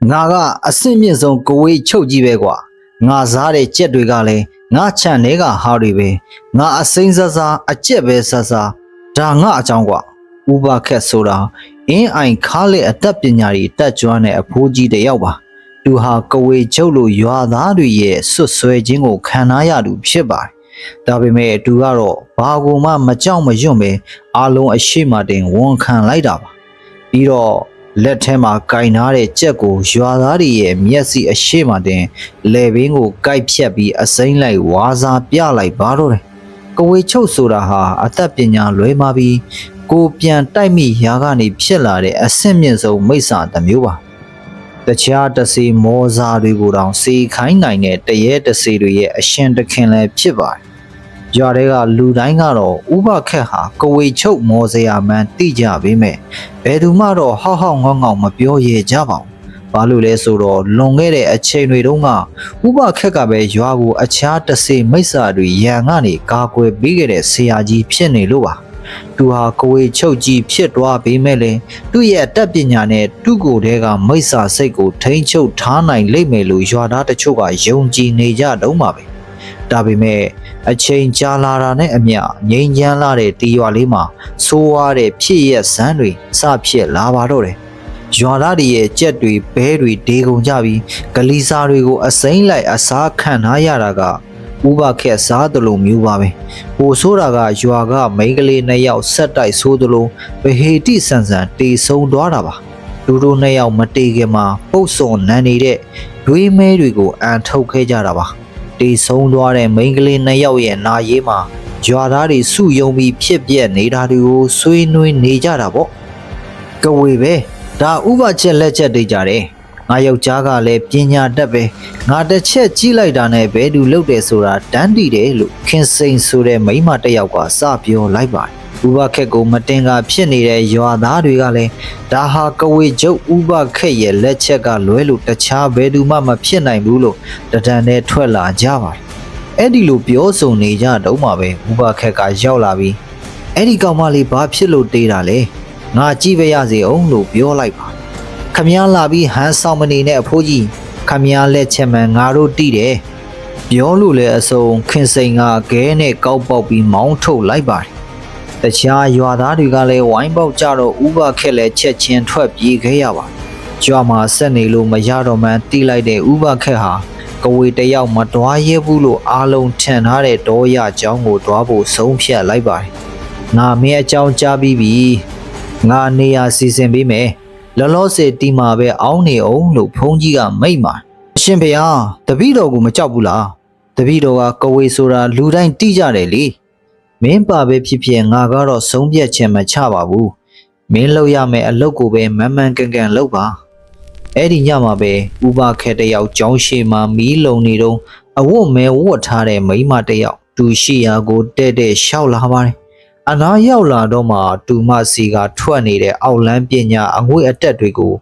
ငါကအဆင့်မြင့်ဆုံးကိုဝေးချုပ်ကြီးပဲကွာငါစားတဲ့ကြက်တွေကလည်းငါခြံထဲကဟာတွေပဲငါအစိမ့်စားစားအကြက်ပဲစားစားဒါငါအကြောင်းကွာဥပခက်ဆိုတာအင်းအိုင်ခါလက်အတတ်ပညာတွေတက်ကြွတဲ့အဖိုးကြီးတစ်ယောက်ပါသူဟာကဝေချုပ်လိုရွာသားတွေရဲ့ဆွတ်ဆွဲခြင်းကိုခံနာရသူဖြစ်ပါတယ်ဒါပေမဲ့သူကတော့ဘာကူမှမကြောက်မရွံ့ပဲအလုံးအရှိမတင်ဝန်ခံလိုက်တာပါပြီးတော့လက်ထဲမှာကင်ထားတဲ့ကြက်ကိုရွာသားတွေရဲ့မျက်စိအရှိမတင်လေဘင်းကိုကိုက်ဖြတ်ပြီးအစိမ့်လိုက်ဝါစာပြလိုက်ပါတော့တယ်ကဝေချုပ်ဆိုတာဟာအသက်ပညာလွဲမှာပြီးကိုပြန်တိုက်မိရာကနေဖြစ်လာတဲ့အဆင့်မြင့်ဆုံးမိစ္ဆာတစ်မျိုးပါတခြားတစေမောစာတွေကိုတောင်စေခိုင်းနိုင်တဲ့တရေတစေတွေရဲ့အရှင်တခင်လည်းဖြစ်ပါတယ်ရွာတွေကလူတိုင်းကတော့ဥပခက်ဟာကဝေချုပ်မောစရာမှန်သိကြပေမဲ့ဘယ်သူမှတော့ဟောက်ဟောက်ငေါငေါမပြောရကြပါဘူး။ဘာလို့လဲဆိုတော့လွန်ခဲ့တဲ့အချိန်တွေတုန်းကဥပခက်ကပဲရွာကိုအခြားတစေမိစ္ဆာတွေရန်ကနေကာကွယ်ပေးခဲ့တဲ့ဆရာကြီးဖြစ်နေလို့ပါ။သူဟာကဝေချုပ်ကြီးဖြစ်သွားပေမဲ့လည်းသူ့ရဲ့တက်ပညာနဲ့သူ့ကိုယ်တည်းကမိစ္ဆာစိတ်ကိုထိန်းချုပ်ထားနိုင်လိမ့်မယ်လို့ရွာသားတချို့ကယုံကြည်နေကြတော့မှာပဲ။ဒါပေမဲ့အချိန်ကြာလာတာနဲ့အမျှငြိမ်းချမ်းလာတဲ့တီရွာလေးမှာဆိုးဝါးတဲ့ဖြစ်ရက်ဇန်းတွေစဖြစ်လာပါတော့တယ်။ရွာသားတွေရဲ့ကြက်တွေဘဲတွေဒေကုန်ကြပြီးဂလီစာတွေကိုအစိမ့်လိုက်အစားခံထားရတာကဥပခက်စားသလိုမျိုးပါပဲ။ပိုဆိုးတာကရွာကမိန်းကလေး2ယောက်ဆက်တိုက်ဆိုးသလိုဗဟေတိဆန်ဆန်တေဆုံးသွားတာပါ။လူတို့2ယောက်မတေခင်မှာပုတ်စော်နန်းနေတဲ့ဒွေးမဲတွေကိုအန်ထုတ်ခဲ့ကြတာပါ။တေဆုံးသွားတဲ့မိန်းကလေး2ယောက်ရဲ့နာရေးမှာရွာသားတွေစုယုံပြီးဖြစ်ပြက်နေတာတွေကိုဆွေးနွေးနေကြတာပေါ့ကဝေပဲဒါဥပချက်လက်ချက်တွေကြတယ်ငါယောက်ျားကလည်းပညာတတ်ပဲငါတစ်ချက်ကြည့်လိုက်တာနဲ့ဘဲသူလှုပ်တယ်ဆိုတာတန်းတီတယ်လို့ခင်စိန်ဆိုတဲ့မိန်းမတစ်ယောက်ကစပြောလိုက်ပါတယ်ဥပခက်ကိုမတင်ကဖြစ်နေတဲ့ရွာသားတွေကလည်းဒါဟာကဝေကျုပ်ဥပခက်ရဲ့လက်ချက်ကလွဲလို့တခြားဘယ်သူမှမဖြစ်နိုင်ဘူးလို့တဒံနဲ့ထွက်လာကြပါတယ်အဲ့ဒီလိုပြောဆိုနေကြတော့မှပဲဥပခက်ကရောက်လာပြီးအဲ့ဒီကောင်မလေးဘာဖြစ်လို့တေးတာလဲငါကြည့်ပါရစေအောင်လို့ပြောလိုက်ပါခမည်းလာပြီးဟန်ဆောင်မနေနဲ့အဖိုးကြီးခမည်းလက်ချက်မှန်ငါတို့တိတယ်ပြောလို့လေအစုံခင်စိန်ကခဲနဲ့ကောက်ပေါက်ပြီးမောင်းထုတ်လိုက်ပါတယ်တခြားရွာသားတွေကလည်းဝိုင်းပေါက်ကြတော့ဥပခက်လည်းချက်ချင်းထွက်ပြေးခဲ့ရပါကြွားမှာဆက်နေလို့မရတော့မှတီးလိုက်တဲ့ဥပခက်ဟာကဝေတယောက်မတွားရဲဘူးလို့အားလုံးထင်ထားတဲ့ဒေါ်ရအကြောင်းကိုတွားဖို့ဆုံးဖြတ်လိုက်ပါတယ်ငါမင်းအကြောင်းကြားပြီးပြီငါနေရာစီစဉ်ပေးမယ်လောလောဆယ်တီမှာပဲအောင်းနေအောင်လို့ဖုန်းကြီးကမိတ်မှာအရှင်ဖေဟာတပည့်တော်ကိုမကြောက်ဘူးလားတပည့်တော်ကကဝေဆိုတာလူတိုင်းတိကြတယ်လေမင်းပါပဲဖြစ်ဖြစ်ငါကတော့ဆုံးဖြတ်ခြင်းမချပါဘူးမင်းလုပ်ရမယ့်အလုပ်ကိုပဲမန်မှန်ကန်ကန်လုပ်ပါအဲ့ဒီညမှာပဲဥပခက်တယောက်ကြောင်းရှိမှမီးလုံနေတော့အဝတ်မဲဝတ်ထားတဲ့မိန်းမတယောက်သူရှိရာကိုတဲ့တဲ့ရှောက်လာပါတယ်အနာရောက်လာတော့မှတူမစီကထွက်နေတဲ့အောက်လန်းပညာအငွေ့အတက်တွေကို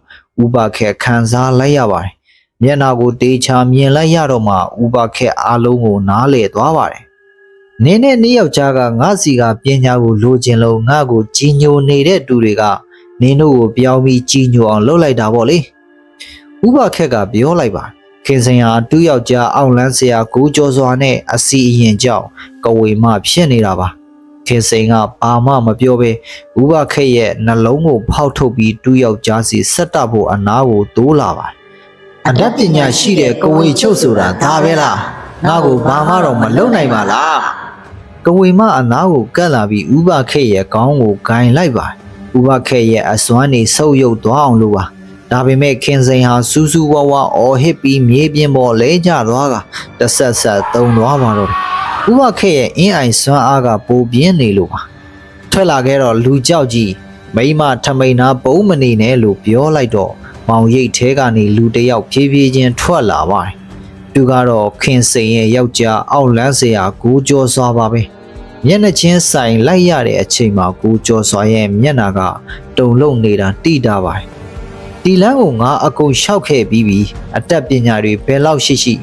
ဥပခက်ခံစားလိုက်ရပါတယ်မျက်နာကိုတေချာမြင်လိုက်ရတော့မှဥပခက်အားလုံးကိုနားလေသွားပါတယ်နင်းနဲ့နှစ်ယောက်ကြားကငါစီကပညာကိုလိုချင်လို့ငါ့ကိုကြီးညိုနေတဲ့တူတွေကနင်းတို့ကိုပြောင်းပြီးကြီးညိုအောင်လုပ်လိုက်တာပေါ့လေဥပခက်ကပြောလိုက်ပါခင်စင်ဟာတူယောက်ကြားအောက်လန်းဆရာကိုကျော်စွာနဲ့အစီအရင်ကြောင့်ကဝေမဖြစ်နေတာပါခင်စိန်ကဘာမှမပြောဘဲဥပခက်ရဲ့နှလုံးကိုဖောက်ထုတ်ပြီးတူယောက်ကြားစီဆက်တပ်ဖို့အနာကိုတိုးလာပါတယ်အတတ်ပညာရှိတဲ့ကဝေချုပ်ဆိုတာဒါပဲလားငါ့ကိုဘာမှတော့မလုပ်နိုင်ပါလားကဝေမအနာကိုကတ်လာပြီးဥပခက်ရဲ့ခေါင်းကိုဂိုင်လိုက်ပါဥပခက်ရဲ့အစွမ်းနေဆုပ်ယုပ်သွားအောင်လို့ပါဒါပေမဲ့ခင်စိန်ဟာစူးစူးဝါဝါအော်ဟစ်ပြီးမြေပြင်ပေါ်လဲကျသွားကတဆက်ဆက်တုံသွားပါတော့ဥပခက်ရဲ့အင်းအိုင်စွမ်းအားကပိုပြင်းနေလို့ပါထွက်လာခဲ့တော့လူကြောက်ကြီးမိမထမိန်နာပုံမနေနဲ့လို့ပြောလိုက်တော့မောင်ရိတ်ထဲကနေလူတယောက်ဖြည်းဖြည်းချင်းထွက်လာပါတယ်သူကတော့ခင်စိန်ရဲ့ယောက်ျားအောက်လန်းစရာကိုကျော်စွာပါပဲမျက်နှာချင်းဆိုင်လိုက်ရတဲ့အချိန်မှာကိုကျော်စွာရဲ့မျက်နှာကတုံလုံးနေတာတိတာပါတယ်ဒီလမ်းကိုငါအကုန်လျှောက်ခဲ့ပြီးပြီအတက်ပညာတွေဘယ်လောက်ရှိ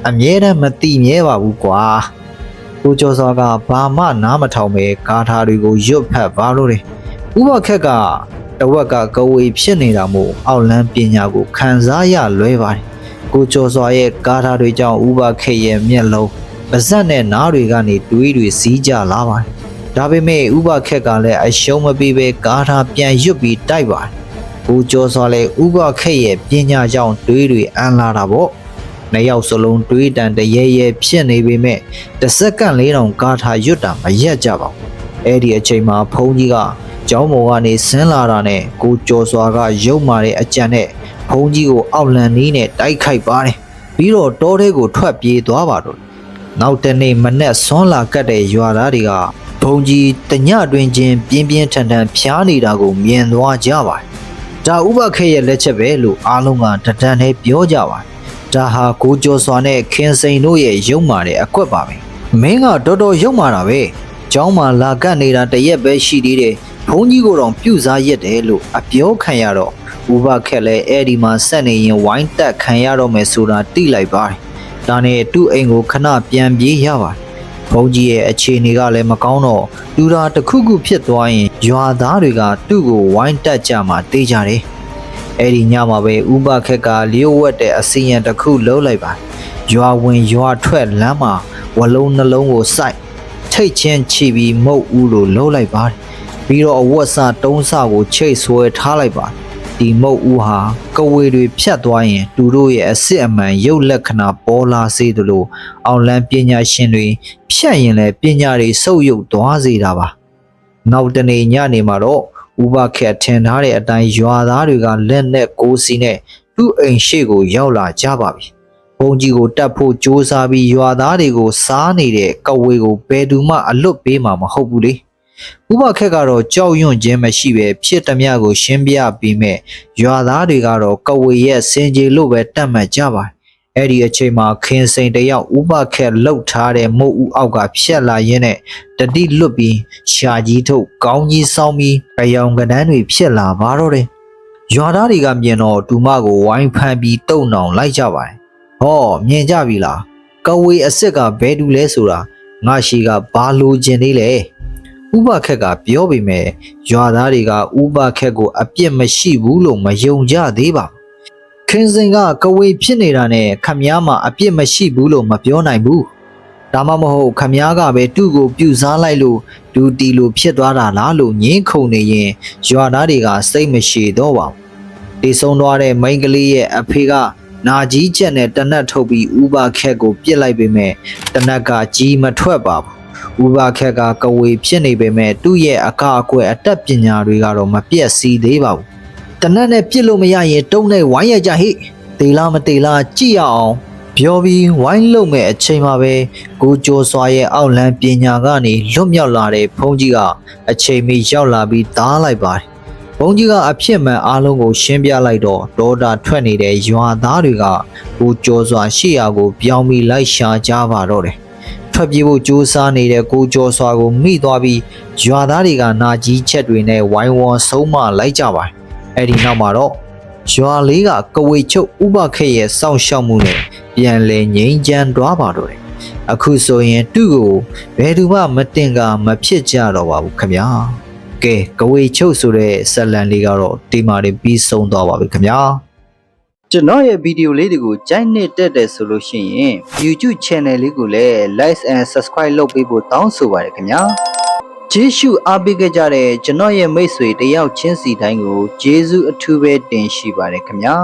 အမြဲတမ်းမတိမြဲပါဘူးကွာကိုကျော်စွာကဘာမှနားမထောင်ပဲဂါထာတွေကိုရွတ်ဖတ်ပါလို့တယ်ဥပခက်က တဝက်ကကဝေဖြစ်နေတာမို့အောက်လန်းပညာကိုခံစားရလွဲပါတယ်ကိုကျော်စွာရဲ့ကားထားတွေကြောင့်ဥပခက်ရဲ့မျက်လုံးပါဇက်နဲ့နားတွေကနေတွေးတွေစီးကြလာပါတယ်ဒါပေမဲ့ဥပခက်ကလည်းအရှုံးမပေးဘဲကားထားပြန်ရွတ်ပြီးတိုက်ပါတယ်ကိုကျော်စွာလည်းဥပခက်ရဲ့ပညာကြောင့်တွေးတွေအန်လာတာပေါ့နှစ်ယောက်စလုံးတွေးတန်တရဲရဲဖြစ်နေပေမဲ့တစ်စက္ကန့်လေးတောင်ကားထားရွတ်တာမရက်ကြပါဘူးအဲ့ဒီအချိန်မှာဖုန်းကြီးကကျောင်းပေါ်ကနေဆင်းလာတာနဲ့ကိုကျော်စွာကရုပ်မာတဲ့အကြံနဲ့ဖုန်းကြီးကိုအောက်လန်နီးနဲ့တိုက်ခိုက်ပါတယ်ပြီးတော့တောထဲကိုထွက်ပြေးသွားပါတော့နောက်တနေ့မနက်ဆွမ်းလာကတ်တဲ့ရွာသားတွေကဖုန်းကြီးတညတွင်ချင်းပြင်းပြင်းထန်ထန်ဖျားနေတာကိုမြင်သွားကြပါတယ်ဒါဥပခေရဲ့လက်ချက်ပဲလို့အားလုံးကတဒန်းနဲ့ပြောကြပါတယ်ဒါဟာကိုကျော်စွာနဲ့ခင်စိန်တို့ရဲ့ရုပ်မာတဲ့အကွက်ပါပဲမင်းကတော်တော်ရုပ်မာတာပဲကျောင်းမှာလာကတ်နေတာတရက်ပဲရှိသေးတယ်ဘုန်းကြီးကိုတော့ပြုစားရက်တယ်လို့အပြောခံရတော့ဥပခက်လည်းအဲ့ဒီမှာဆက်နေရင်ဝိုင်းတက်ခံရတော့မယ်ဆိုတာသိလိုက်ပါတယ်ဒါနဲ့သူ့အိမ်ကိုခဏပြန်ပြေးရပါတယ်ဘုန်းကြီးရဲ့အခြေအနေကလည်းမကောင်းတော့လူသာတစ်ခုခုဖြစ်သွားရင်ရွာသားတွေကသူ့ကိုဝိုင်းတက်ကြမှာတေးကြတယ်အဲ့ဒီညမှာပဲဥပခက်ကလျှို့ဝှက်တဲ့အစီရင်တစ်ခုလှုပ်လိုက်ပါတယ်ရွာဝင်ရွာထွက်လမ်းမှာဝလုံးနှလုံးကိုစိုက်ထိတ်ချင်းချီပြီးမုတ်ဦးလိုလှုပ်လိုက်ပါတယ်ပြီးတော့အဝတ်စတုံးစကိုချိတ်ဆွဲထားလိုက်ပါတယ်ဒီမုတ်ဦးဟာကဝေတွေဖြတ်သွားရင်သူတို့ရဲ့အစစ်အမှန်ရုပ်လက္ခဏာပေါ်လာစေသလိုအောင်လန်းပညာရှင်တွေဖြတ်ရင်လည်းပညာတွေဆုပ်ယုပ်သွားစေတာပါနောက်တနေ့ညနေမှာတော့ဥပခက်ထင်ထားတဲ့အတိုင်းရွာသားတွေကလက်နဲ့ကိုးစီနဲ့သူ့အိမ်ရှိကိုရောက်လာကြပါပြီဘုံကြီးကိုတတ်ဖို့ကြိုးစားပြီးရွာသားတွေကိုစားနေတဲ့ကဝေကိုဘယ်သူမှအလွတ်ပေးမှာမဟုတ်ဘူးလေဥပခက်ကတော့ကြောက်ရွံ့ခြင်းမရှိပဲဖြစ်သမျှကိုရှင်းပြပြီးမဲ့ရွာသားတွေကတော့ကဝေရဲ့စင်ကြေလို့ပဲတတ်မှတ်ကြပါတယ်အဲ့ဒီအချိန်မှာခင်စိန်တယောက်ဥပခက်လှုပ်ထားတဲ့မုတ်ဦးအောက်ကဖြက်လာရင်းနဲ့တတိလွတ်ပြီးရှာကြီးထုတ်ကောင်းကြီးဆောင်းပြီးအယောင်ကနန်းတွေဖြစ်လာပါတော့တယ်ရွာသားတွေကမြင်တော့ဒူမကိုဝိုင်းဖမ်းပြီးတုံနောင်လိုက်ကြပါတယ်ဟောမြင်ကြပြီလားကဝေအစ်စ်ကဘယ်သူလဲဆိုတာငါရှိကဘာလိုချင်သေးလဲဥပခက်ကပြောပေမဲ့ရွာသားတွေကဥပခက်ကိုအပြစ်မရှိဘူးလို့မယုံကြသေးပါခင်စင်ကကဝေဖြစ်နေတာနဲ့ခမည်းမှာအပြစ်မရှိဘူးလို့မပြောနိုင်ဘူးဒါမှမဟုတ်ခမည်းကပဲသူ့ကိုပြုစားလိုက်လို့ဒူတီလိုဖြစ်သွားတာလားလို့ငင်းခုန်နေရင်ရွာသားတွေကစိတ်မရှိတော့ပါဘူးတေဆုံးသွားတဲ့မိန်းကလေးရဲ့အဖေကနာကြီးချက်နဲ့တနတ်ထုတ်ပြီးဥပခက်ကိုပြစ်လိုက်ပေမဲ့တနတ်ကကြီးမထွက်ပါဘူးဥပခက်ကကဝေဖြစ်နေပေမဲ့သူ့ရဲ့အကအကွယ်အတတ်ပညာတွေကတော့မပြည့်စည်သေးပါဘူးတနတ်နဲ့ပြစ်လို့မရရင်တုံးနဲ့ဝိုင်းရကြဟိတေလားမတေလားကြည့်ရအောင်ပြောပြီးဝိုင်းလုံးမဲ့အချိန်မှာပဲကိုကျော်စွာရဲ့အောက်လန်းပညာကနေလွတ်မြောက်လာတဲ့ဘုန်းကြီးကအချိန်မီရောက်လာပြီးသားလိုက်ပါတယ်ဘုန်းကြီးကအဖြစ်မှန်အားလုံးကိုရှင်းပြလိုက်တော့ဒေါတာထွက်နေတဲ့ရွာသားတွေကကိုကျော်စွာရှိရာကိုပြောင်းပြီးလိုက်ရှာကြပါတော့တယ်ထွက်ပြေးဖို့ကြိုးစားနေတဲ့ကိုကျော်စွာကိုမိသွားပြီးရွာသားတွေကနာကြီးချက်တွေနဲ့ဝိုင်းဝန်းဆုံးမလိုက်ကြပါတယ်အဲ့ဒီနောက်မှာတော့ရွာလေးကကဝေချုပ်ဥပခက်ရဲ့စောင့်ရှောက်မှုနဲ့ပြန်လည်ငြိမ်းချမ်းသွားပါတော့တယ်အခုဆိုရင်သူ့ကိုဘယ်သူမှမတင်ကမဖြစ်ကြတော့ပါဘူးခင်ဗျာကဲကဝေချုပ်ဆိုတဲ့ဇာတ်လမ်းလေးကတော့ဒီမှာပြီးဆုံးသွားပါပြီခင်ဗျာကျွန်တော်ရဲ့ဗီဒီယိုလေးတွေကိုကြိုက်နေတဲ့တယ်ဆိုလို့ရှိရင် YouTube Channel လေးကိုလည်း Like and Subscribe လုပ်ပေးဖို့တောင်းဆိုပါတယ်ခင်ဗျာကျေးဇူးအားပေးကြတဲ့ကျွန်တော်ရဲ့မိတ်ဆွေတယောက်ချင်းစီတိုင်းကိုကျေးဇူးအထူးပဲတင်ရှိပါတယ်ခင်ဗျာ